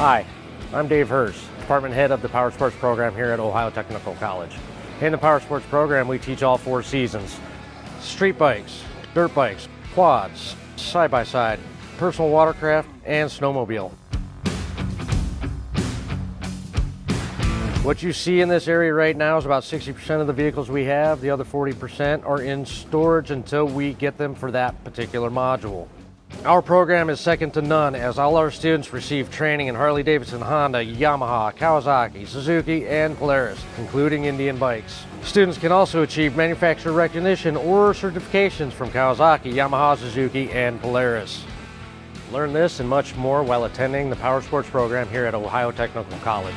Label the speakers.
Speaker 1: Hi, I'm Dave Hirz, Department Head of the Powersports program here at Ohio Technical College. In the Powersports program, we teach all 4 seasons: street bikes, dirt bikes, quads, side-by-side, personal watercraft, and snowmobile. What you see in this area right now is about 60% of the vehicles we have. The other 40% are in storage until we get them for that particular module. Our program is second to none, as all our students receive training in Harley-Davidson, Honda, Yamaha, Kawasaki, Suzuki, and Polaris, including Indian bikes. Students can also achieve manufacturer recognition or certifications from Kawasaki, Yamaha, Suzuki, and Polaris. Learn this and much more while attending the Powersports program here at Ohio Technical College.